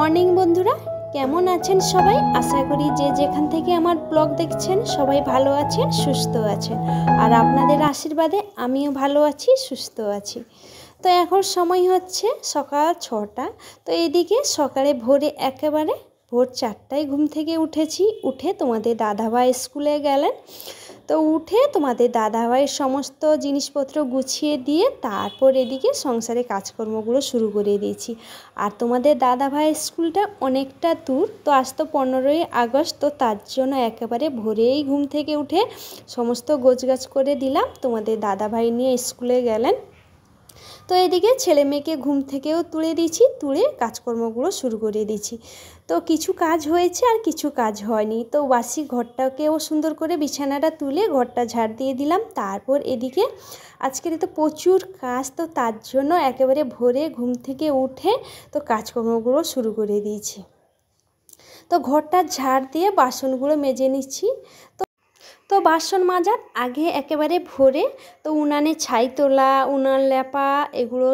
Morning বন্ধুরা, কেমন আছেন সবাই? আশা করি যে যেখান থেকে আমার ব্লগ দেখছেন সবাই ভালো আছেন, সুস্থ আছেন। আর আপনাদের আশীর্বাদে আমিও ভালো আছি, সুস্থ আছি। তো এখন সময় হচ্ছে সকাল 6টা। তো এইদিকে সকালে একেবারে ভোর 4টায় ঘুম থেকে উঠেছি। উঠে তোমাদের দাদাভাই স্কুলে গেলেন। তো উঠে তোমাদের দাদাভাইয়ের সমস্ত জিনিসপত্র গুছিয়ে দিয়ে তারপর এদিকে সংসারে কাজকর্মগুলো শুরু করে দিয়েছি। আর তোমাদের দাদাভাইয়ের স্কুলটা অনেকটা দূর, তো আজ তো 15ই আগস্ট, তো তার জন্য একেবারে ভোরেই ঘুম থেকে উঠে সমস্ত গোছগাছ করে দিলাম। তোমাদের দাদাভাই নিয়ে স্কুলে গেলেন। তো এদিকে ছেলে মেয়েকে ঘুম থেকেও তুলে দিয়েছি, তুলে কাজকর্মগুলো শুরু করে দিয়েছি। তো কিছু কাজ হয়েছে আর কিছু কাজ হয়নি। তো বাসি ঘরটাকেও সুন্দর করে বিছানাটা তুলে ঘরটা ঝাড় দিয়ে দিলাম। তারপর এদিকে আজকের তো প্রচুর কাজ, তো তার জন্য একেবারে ভোরে ঘুম থেকে উঠে তো কাজকর্মগুলো শুরু করে দিয়েছি। তো ঘরটা ঝাড় দিয়ে বাসনগুলো মেজে নিচ্ছি। তো বাসন মাজার আগে একেবারে ভোরে তো উনানে ছাই তোলা, উনান লেপা, এগুলো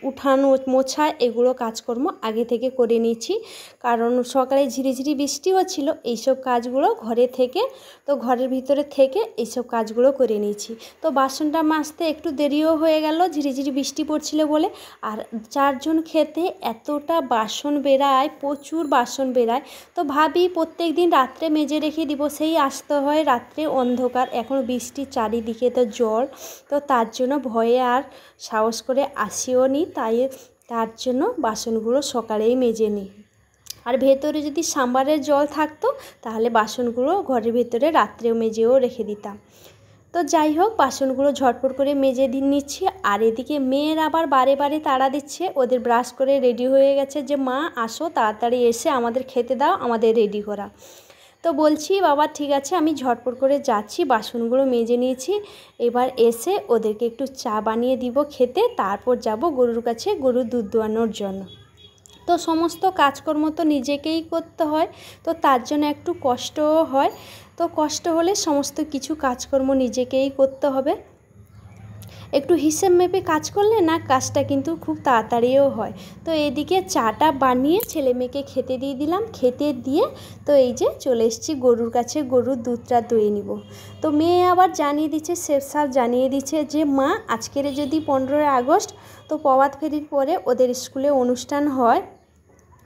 উঠানো মোছা, এগুলো কাজকর্ম আগে থেকে করে নিয়েছি। কারণ সকালে ঝিরিঝিরি বৃষ্টি হচ্ছিল, এইসব কাজগুলো ঘরের ভিতরে থেকে এইসব কাজগুলো করে নিয়েছি। তো বাসনটা মাজতে একটু দেরিও হয়ে গেল, ঝিরিঝিরি বৃষ্টি পড়ছিল বলে। আর 4 জন খেতে এতটা বাসন বেরায়, প্রচুর বাসন বেরায়। তো ভাবি প্রত্যেক দিন রাত্রে মেজে রেখে দিব, সেই আসতে হয় রাত্রে অন্ধকার, এখন বৃষ্টি চারিদিকে তো জল, তো তার জন্য ভয়ে আর সাহস করে আসিও নি। তার জন্য বাসনগুলো সকালেই মেজে নিই। আর ভেতরে যদি সাম্বারের জল থাকতো তাহলে বাসনগুলো ঘরের ভেতরে রাত্রেও মেজেও রেখে দিতাম। তো যাই হোক, বাসনগুলো ঝটপট করে মেজে নিচ্ছি। আর এদিকে মেয়ের আবার বারে বারে তাড়া দিচ্ছে, ওদের ব্রাশ করে রেডি হয়ে গেছে যে মা আসো, তাড়াতাড়ি এসে আমাদের খেতে দাও, আমাদের রেডি করা। তো বলছি বাবা ঠিক আছে, আমি ঝটপট করে যাচ্ছি, বাসনগুলো মেজে নিয়েছি, এবার এসে ওদেরকে একটু চা বানিয়ে দিব খেতে, তারপর যাব গরুর কাছে গরুর দুধ দোয়ানোর জন্য। তো সমস্ত কাজকর্ম তো নিজেকেই করতে হয়, তো তার জন্য একটু কষ্টও হয়। তো কষ্ট হলে সমস্ত কিছু কাজকর্ম নিজেকেই করতে হবে। একটু হিসেব মেপে কাজ করলে না কাজটা কিন্তু খুব তাড়াতাড়িও হয়। তো এদিকে চাটা বানিয়ে ছেলে মেয়েকে খেতে দিয়ে দিলাম, খেতে দিয়ে তো এই যে চলে এসেছি গরুর কাছে, গরুর দুধটা দইয়ে নিব। তো মেয়ে আবার জানিয়ে দিচ্ছে, শেফ সাহেব জানিয়ে দিচ্ছে যে মা আজকের যদি 15ই আগস্ট, তো প্রভাত ফেরির পরে ওদের স্কুলে অনুষ্ঠান হয়।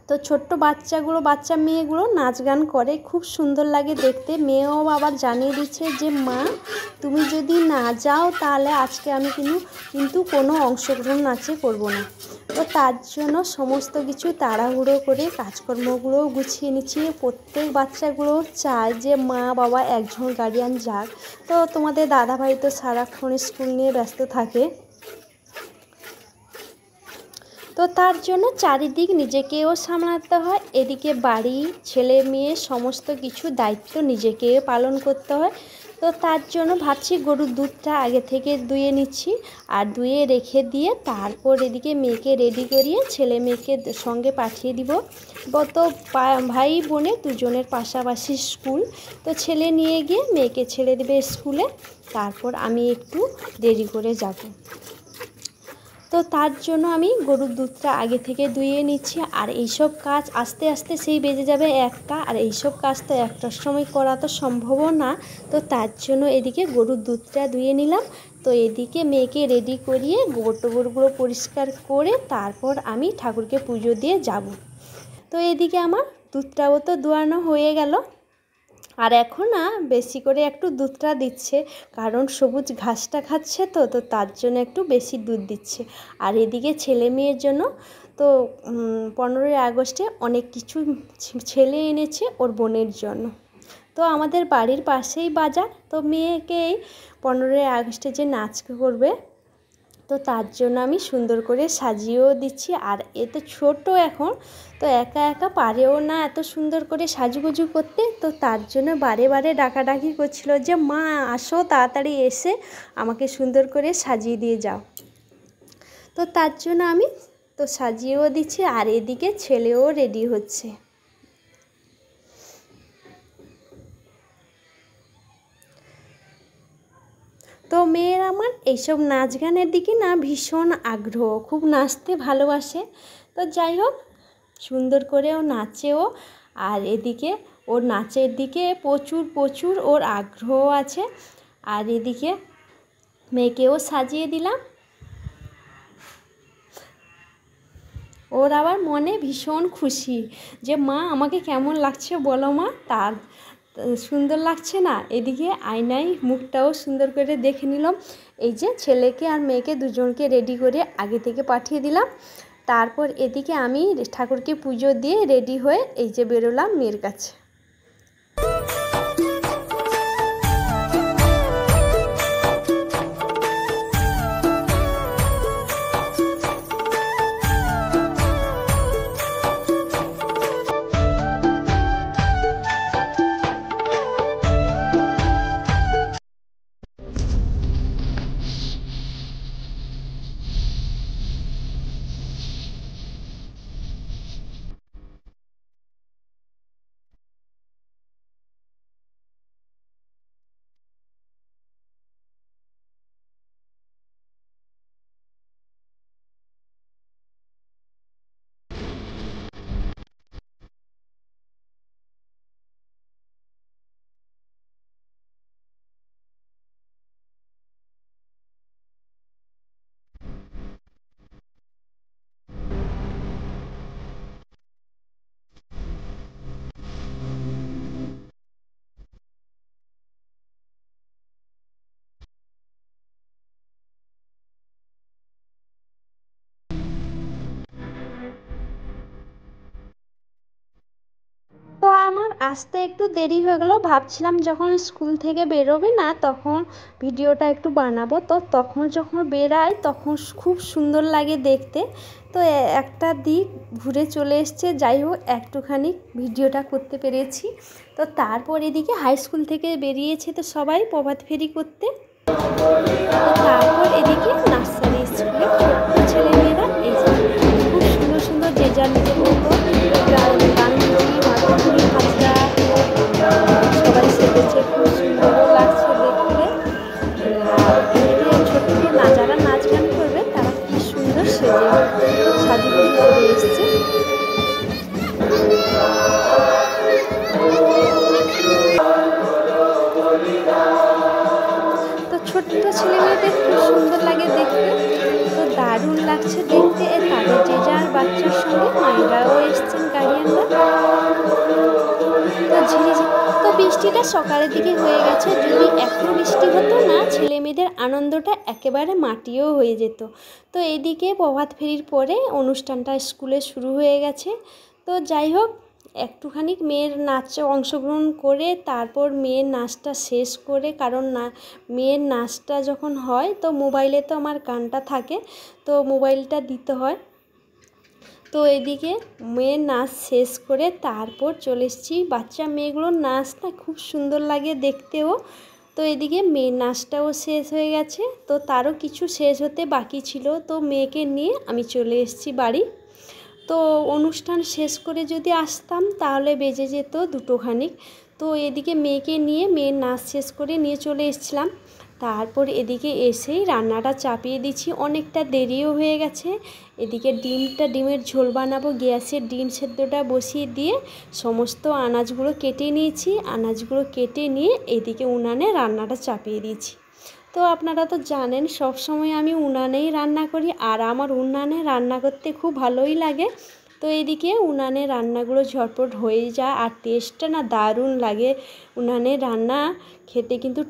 তো ছোট্ট বাচ্চা মেয়েগুলো নাচ গান করে, খুব সুন্দর লাগে দেখতে। মেয়েও আবার জানিয়ে দিচ্ছে যে মা তুমি যদি না যাও তাহলে আজকে আমি কিন্তু কোনো অংশগ্রহণ নাচে করব না। তো তার জন্য সমস্ত কিছু তাড়াহুড়ো করে কাজকর্মগুলো গুছিয়ে নিচ্ছি। প্রত্যেক বাচ্চাগুলো চায় যে মা বাবা একজন গার্ডিয়ান যাক। তো তোমাদের দাদাভাই তো সারাক্ষণ স্কুল নিয়ে ব্যস্ত থাকে, তো তার জন্য চারিদিক নিজেকেও সামলাতে হয়। এদিকে বাড়ি, ছেলে মেয়ে সমস্ত কিছু দায়িত্ব নিজেকেও পালন করতে হয়। তো তার জন্য ভাবছি গরুর দুধটা আগে থেকে দুয়ে নিচ্ছি, আর দুয়ে রেখে দিয়ে তারপর এদিকে মেয়েকে রেডি করিয়ে ছেলে মেয়েকে সঙ্গে পাঠিয়ে দিব। তো ভাই বোনের দুজনের পাশাপাশি স্কুল, তো ছেলে নিয়ে গিয়ে মেয়েকে ছেড়ে দেবে স্কুলে, তারপর আমি একটু দেরি করে যাব। তো তার জন্য আমি গরুর দুধটা আগে থেকে দুইয়ে নিচ্ছি। আর এইসব কাজ আস্তে আস্তে সেই বেজে যাবে 1টা, আর এইসব কাজ তো 1টার সময় করা তো সম্ভবও না। তো তার জন্য এদিকে গরুর দুধটা দুইয়ে নিলাম। তো এদিকে মেয়েকে রেডি করিয়ে গোবরগুলো পরিষ্কার করে তারপর আমি ঠাকুরকে পুজো দিয়ে যাব। তো এদিকে আমার দুধটাও তো দোয়ানো হয়ে গেল। আর এখন না বেশি করে একটু দুধটা দিচ্ছে, কারণ সবুজ ঘাসটা খাচ্ছে, তো তার জন্য একটু বেশি দুধ দিচ্ছে। আর এদিকে ছেলে মেয়ের জন্য তো 15ই আগস্টে অনেক কিছু ছেলে এনেছে ওর বোনের জন্য। তো আমাদের বাড়ির পাশেই বাজার, তো মেয়েকে এই 15ই আগস্টে যে নাচ করবে, তো তার জন্য আমি সুন্দর করে সাজিয়েও দিচ্ছি। আর এ তো ছোটো এখন, তো একা একা পারেও না এত সুন্দর করে সাজুগুজু করতে, তো তার জন্য বারে বারে ডাকাডাকি করছিল যে মা আসো, তাড়াতাড়ি এসে আমাকে সুন্দর করে সাজিয়ে দিয়ে যাও। তো তার জন্য আমি তো সাজিয়েও দিচ্ছি। আর এদিকে ছেলেও রেডি হচ্ছে। তো মেয়ের আমার এইসব নাচ গানের দিকে না ভীষণ আগ্রহ, খুব নাচতে ভালোবাসে। তো যাই হোক, সুন্দর করে ও নাচেও। আর এদিকে ওর নাচের দিকে প্রচুর ওর আগ্রহ আছে। আর এদিকে মেয়েকেও সাজিয়ে দিলাম। ওর আবার মনে ভীষণ খুশি যে মা আমাকে কেমন লাগছে বলো মা, তার সুন্দর লাগছে না। এদিকে আয়নায় মুখটাও সুন্দর করে দেখে নিলাম। এই যে ছেলেকে আর মেয়েকে দুজনকে রেডি করে আগে থেকে পাঠিয়ে দিলাম। তারপর এদিকে আমি ঠাকুরকে পুজো দিয়ে রেডি হয়ে এই যে বেরোলাম মেয়ের কাছে। তো আমার আসতে একটু দেরি হয়ে গেল। ভাবছিলাম যখন স্কুল থেকে বেরোবে না তখন ভিডিওটা একটু বানাবো। তো তখন যখন বেরাই তখন খুব সুন্দর লাগে দেখতে। তো একটা দিক ঘুরে চলে এসছে, যাই হোক একটুখানি ভিডিওটা করতে পেরেছি। তো তারপর এদিকে হাই স্কুল থেকে বেরিয়েছে তো সবাই প্রভাত ফেরি করতে। তো তারপর এদিকে নার্সারি স্কুলে ছোট্ট ছেলেমেয়েরা এই যে খুব সুন্দর যে যার নিজের মতো সবাই সেজেছে, খুব সুন্দরও লাগছে দেখতে। ছোট্ট যারা নাচ গান করবে তারা কি সুন্দর সাজুগুজু করে এসছে। তো ছোট্ট ছেলেমেয়েদের খুব সুন্দর লাগে দেখতে। তো দারুণ লাগছে দেখতে। তাদের যে যার বাচ্চার সঙ্গে মায়েরাও এসছেন, গার্ডিয়ানরা। তো তো বৃষ্টিটা সকালের দিকে হয়ে গেছে। যদি এত বৃষ্টি হতো না ছেলে মেয়েদের আনন্দটা একেবারে মাটিও হয়ে যেত। তো এদিকে প্রভাত ফেরির পরে অনুষ্ঠানটা স্কুলে শুরু হয়ে গেছে। তো যাই হোক একটুখানি মেয়ের নাচে অংশগ্রহণ করে তারপর মেয়ের নাচটা শেষ করে, কারণ মেয়ের নাচটা যখন হয় তো মোবাইলে তো আমার গানটা থাকে, তো মোবাইলটা দিতে হয়। তো এদিকে মেয়ের নাচ শেষ করে তারপর চলে এসেছি। বাচ্চা মেয়েগুলোর নাচটা খুব সুন্দর লাগে দেখতেও। তো এদিকে মেয়ের নাচটাও শেষ হয়ে গেছে। তো তারও কিছু শেষ হতে বাকি ছিল। তো মেয়েকে নিয়ে আমি চলে এসেছি বাড়ি। তো অনুষ্ঠান শেষ করে যদি আসতাম তাহলে বেজে যেত 2টো। তো এদিকে মেয়েকে নিয়ে মেয়ের নাচ শেষ করে নিয়ে চলে এসেছিলাম। তারপর এদিকে এসেই রান্নাটা চাপিয়ে দিচ্ছি, অনেকটা দেরিও হয়ে গেছে। এদিকে ডিমের ঝোল বানাবো। গ্যাসের ডিম সেদ্ধটা বসিয়ে দিয়ে সমস্ত আনাজগুলো কেটে নিয়েছি। আনাজগুলো কেটে নিয়ে এদিকে উনানে রান্নাটা চাপিয়ে দিয়েছি। তো আপনারা তো জানেন সব সময় আমি উনানেই রান্না করি, আর আমার উনানে রান্না করতে খুব ভালোই লাগে। তো এইদিকে উনানে রান্নাগুলো ঝটপট হয়ে যায়, আর টেস্টটা না দারুণ লাগে। উনানে রান্না খেতে কিন্তু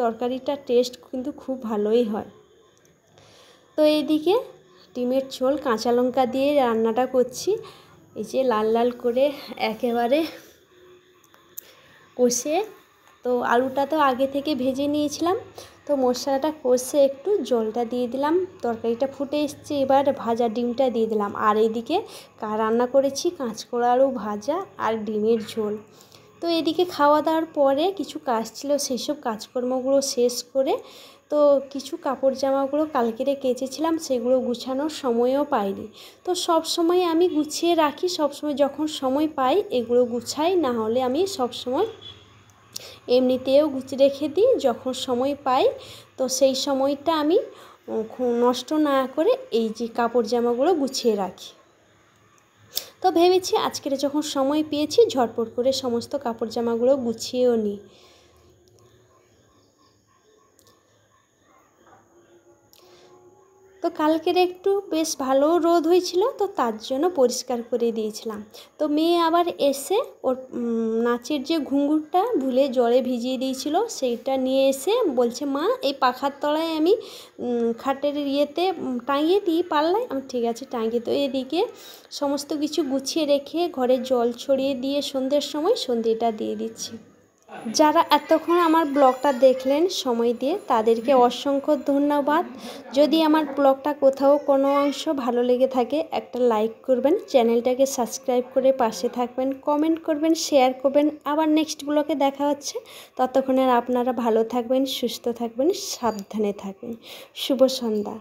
তরকারিটা টেস্ট কিন্তু খুব ভালোই হয়। তো এইদিকে ডিমের ঝোল কাঁচা লঙ্কা দিয়ে রান্নাটা করছি। এই যে লাল লাল করে একেবারে কষে, তো আলুটা তো আগে থেকে ভেজে নিয়েছিলাম। তো মশলাটা কষে একটু জলটা দিয়ে দিলাম, তরকারিটা ফুটে এসছে। এবার ভাজা ডিমটা দিয়ে দিলাম। আর এদিকে রান্না করেছি কাঁচকলা আলু ভাজা আর ডিমের ঝোল। তো এদিকে খাওয়া দাওয়ার পরে কিছু কাজ ছিল, সেই সব কাজকর্মগুলো শেষ করে তো কিছু কাপড় জামাগুলো কালকেরে কেচেছিলাম, সেগুলো গুছানোর সময়ও পাইনি। তো সব সময় আমি গুছিয়ে রাখি, সব সময় যখন সময় পাই এগুলো গুছাই, না হলে আমি সব সময় এমনিতেও গুছিয়ে রেখে দিই। যখন সময় পাই তো সেই সময়টা আমি নষ্ট না করে এই যে কাপড় জামাগুলো গুছিয়ে রাখি। তো তো ভেবেছি আজকের যখন সময় পেয়েছি ঝটপট করে সমস্ত কাপড় জামাগুলো গুছিয়েও নিই। তো কালকের একটু বেশ ভালো রোদ হয়েছিল, তো তার জন্য পরিষ্কার করে দিয়েছিলাম। তো মেয়ে আবার এসে ওর নাচের যে ঘুঙুরটা ভুলে জলে ভিজিয়ে দিয়েছিল সেইটা নিয়ে এসে বলছে, মা এই পাখার তলায় আমি খাটের ইয়েতে টাঙিয়ে দিই পাল্লায়। আমি ঠিক আছে টাঙিয়ে। তো এদিকে সমস্ত কিছু গুছিয়ে রেখে ঘরে জল ছড়িয়ে দিয়ে সন্ধ্যের সময় সন্ধ্যেটা দিয়ে দিচ্ছি। যারা এতক্ষণ আমার ব্লগটা দেখলেন সময় দিয়ে তাদেরকে অসংখ্য ধন্যবাদ। যদি আমার ব্লগটা কোথাও কোনো অংশ ভালো লেগে থাকে একটা লাইক করবেন, চ্যানেলটাকে সাবস্ক্রাইব করে পাশে থাকবেন, কমেন্ট করবেন, শেয়ার করবেন। আবার নেক্সট ব্লগে দেখা হচ্ছে। ততক্ষণে আপনারা ভালো থাকবেন, সুস্থ থাকবেন, সাবধানে থাকবেন। শুভ সন্ধ্যা।